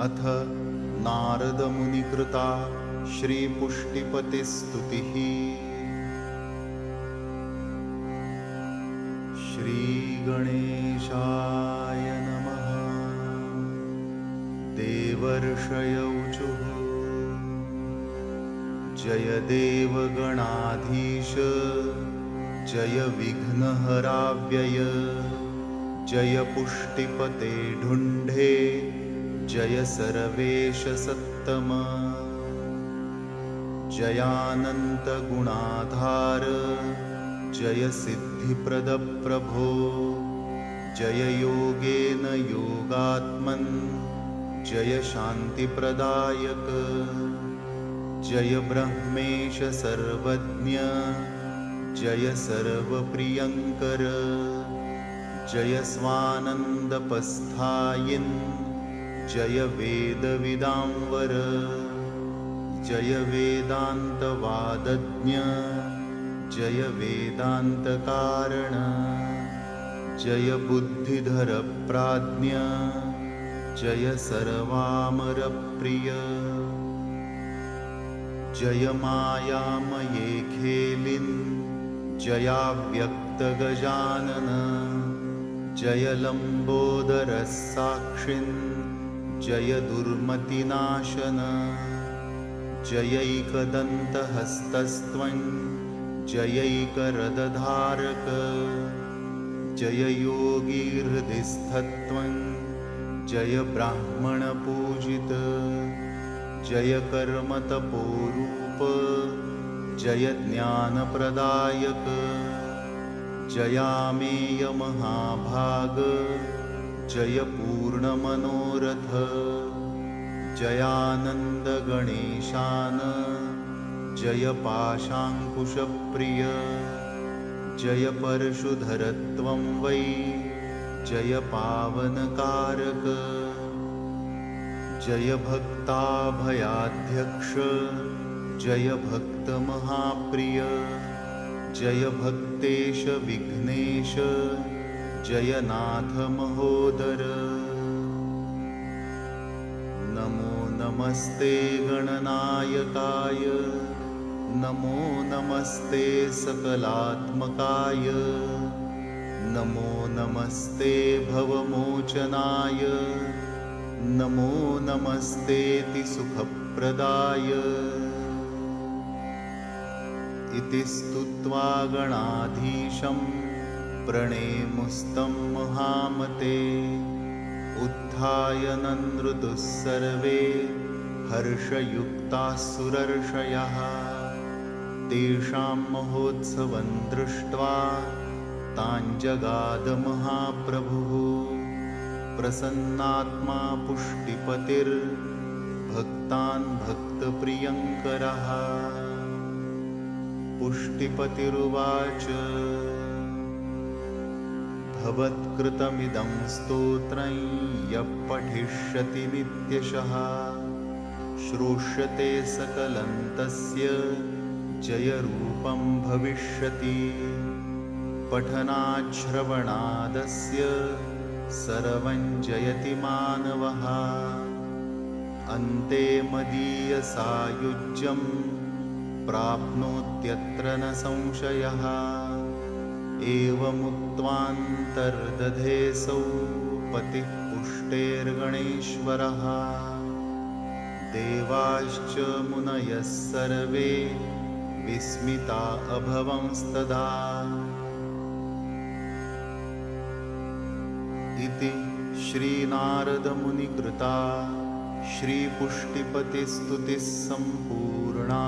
अथ नारदमुनिकृता श्रीपुष्टिपतिस्तुतिः। श्रीगणेशाय नमः। देवर्षयौचुः जय देवगणाधीश जय विघ्नहराव्यय जय पुष्टिपते ढुण्ढे जय सर्वेश सत्तम जयानंत गुणाधार जय सिद्धिप्रद प्रभो जय योगेन योगात्मन् जय शान्तिप्रदायक जय ब्रह्मेश सर्वज्ञ जय सर्वप्रियंकर जय स्वानंदपस्थायिन् जय वेदविदांवर जय वेदान्तवादज्ञ जय वेदान्तकारण जय बुद्धिधर प्राज्ञ जय सर्वामरप्रिय जय मायामये खेलिन् जयाव्यक्तगजानन जय लम्बोदर साक्षिन् जय दुर्मतिनाशन जयैकदन्तहस्तस्त्वं जयैकरदधारक जय योगीहृदिस्थत्वं जय ब्राह्मणपूजित जय कर्मतपोरूप जय ज्ञानप्रदायक जयामेय महाभाग जय पूर्णमनोरथ जयानंद गणेशान जय पाशांकुशप्रिय जय परशुधरत्वं वै जय पावनकारक जय भक्ताभयाध्यक्ष जय भक्तमहाप्रिय जय भक्तेश विघ्नेश जय नाथ महोदर नमो नमस्ते गणनायकाय नमो नमस्ते सकलात्मकाय नमो नमस्ते भवमोचनाय नमो नमस्तेति सुखप्रदाय इति स्तुत्वा गणाधीशं प्रणेमुस्तं महामते उत्थाय नन्द्रुतुः सर्वे हर्षयुक्ताः सुरर्षयः तेषां महोत्सवं दृष्ट्वा तान् जगाद महाप्रभुः प्रसन्नात्मा पुष्टिपतिर्भक्तान् भक्तप्रियङ्करः पुष्टिपतिरुवाच भवत्कृतमिदं स्तोत्रं यः पठिष्यति नित्यशः श्रोष्यते सकलं तस्य जयरूपं भविष्यति पठनाच्छ्रवणादस्य सर्वं जयति मानवः अन्ते मदीयसायुज्यं प्राप्नोत्यत्र न संशयः एवमुक्त्वान्तर्दधेऽसौ पतिः पुष्टेर्गणेश्वरः देवाश्च मुनयः सर्वे विस्मिता अभवंस्तदा इति श्रीनारदमुनिकृता श्रीपुष्टिपतिस्तुतिः सम्पूर्णा।